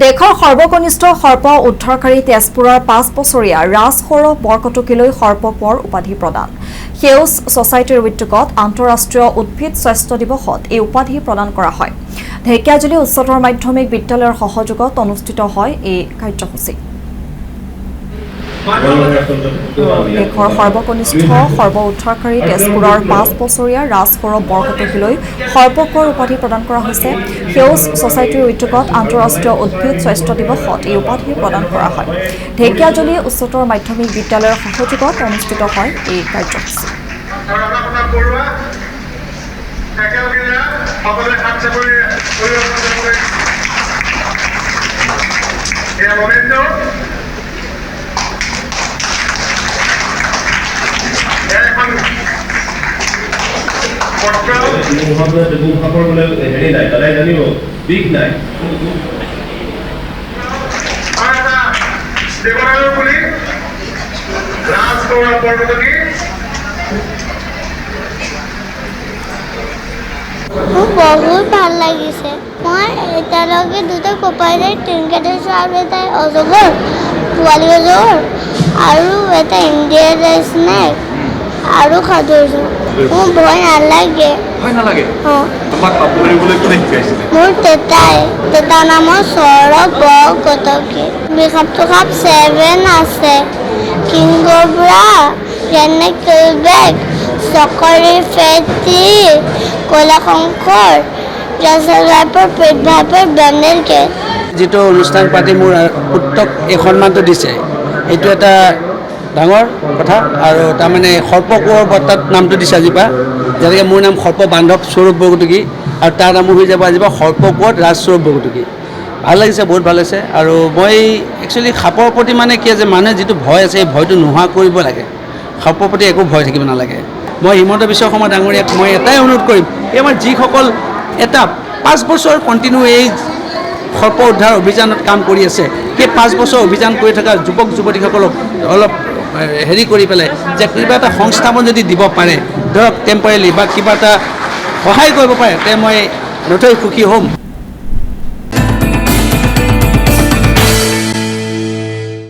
দেশৰ সৰ্বকনিষ্ঠ সৰ্প উদ্ধাৰকাৰী তেজপুৰৰ 5 বছৰীয়া ৰাজসৌৰভ বৰকটকীলৈ সৰ্প কোঁৱৰ উপাধি প্ৰদান। সেউজ ছচাইটিৰ উদ্যোগত আন্তঃৰাষ্ট্ৰীয় উদ্ভিদ স্বাস্থ্য দিৱসত এই উপাধি প্ৰদান কৰা হয়। ঢেকিয়াজুলি উচ্চতৰ মাধ্যমিক বিদ্যালয়ৰ সহযোগত অনুষ্ঠিত হয় এই কাৰ্যসূচী। দেশৰ সৰ্বকনিষ্ঠ সৰ্প উদ্ধাৰকাৰী তেজপুৰৰ 5 বছৰীয়া ৰাজসৌৰভ বৰকটকীলৈ সৰ্প কোঁৱৰ উপাধি প্ৰদান কৰা হৈছে। সেউজ ছচাইটিৰ উদ্যোগত আন্তঃৰাষ্ট্ৰীয় উদ্ভিদ স্বাস্থ্য দিৱসত এই উপাধি প্ৰদান কৰা হয়। ঢেকিয়াজুলি উচ্চতৰ মাধ্যমিক বিদ্যালয়ৰ সহযোগত অনুষ্ঠিত হয় এই কাৰ্যসূচী। বহুত ভাল লাগিছে। মই এতিয়ালৈকে দুটা কোপাইৰে টিংকেটেশ্বৰ আৰু এটা অজগৰ পোৱালি অজগৰ আৰু এটা ইণ্ডিয়ান স্নেক আৰু সাধুৰ। মোৰ ভয় নালাগে। মোৰ দেউতাৰ নাম সৌৰভ বৰকটকী। বিষাক্ত সাপ 7 আছে। কিং কোব্ৰা, ৰেডনেক কেলবেক, চকৰি ফেটি, কলা শংকৰ, ৰাজহাইপাৰ, পেটভাইপাৰ, বেণ্ডেল কেট। যিটো অনুষ্ঠান পাতি মোৰ পুত্ৰক এই সন্মানটো দিছে, এইটো এটা ডাঙৰ কথা। আৰু তাৰমানে সৰ্প কোঁৱৰ বঁটাত নামটো দিছে আজিৰ পৰা। যেনেকৈ মোৰ নাম সৰ্প বান্ধৱ সৌৰভ বৰকটকী আৰু তাৰ নামো হৈ যাব আজিৰ পৰা সৰ্প কোঁৱৰ ৰাজ সৌৰভ বৰকটকী। ভাল লাগিছে, বহুত ভাল লাগিছে। আৰু মই একচুৱেলি সাপৰ প্ৰতি মানে কি যে মানুহে যিটো ভয় আছে, সেই ভয়টো নোহোৱা কৰিব লাগে। সাপৰ প্ৰতি একো ভয় থাকিব নালাগে। মই হিমন্ত বিশ্ব শৰ্মা ডাঙৰীয়াক মই এটাই অনুৰোধ কৰিম, এই আমাৰ যিসকল এটা 5 বছৰ কণ্টিনিউ এই সৰ্প উদ্ধাৰ অভিযানত কাম কৰি আছে, সেই 5 বছৰ অভিযান কৰি থকা যুৱক যুৱতীসকলক অলপ হেৰি কৰি পেলাই যে কিবা এটা সংস্থাপন যদি দিব পাৰে, ধৰক টেম্পৰেলি বা কিবা এটা সহায় কৰিব পাৰে, তে মই নথৈ সুখী হ'ম।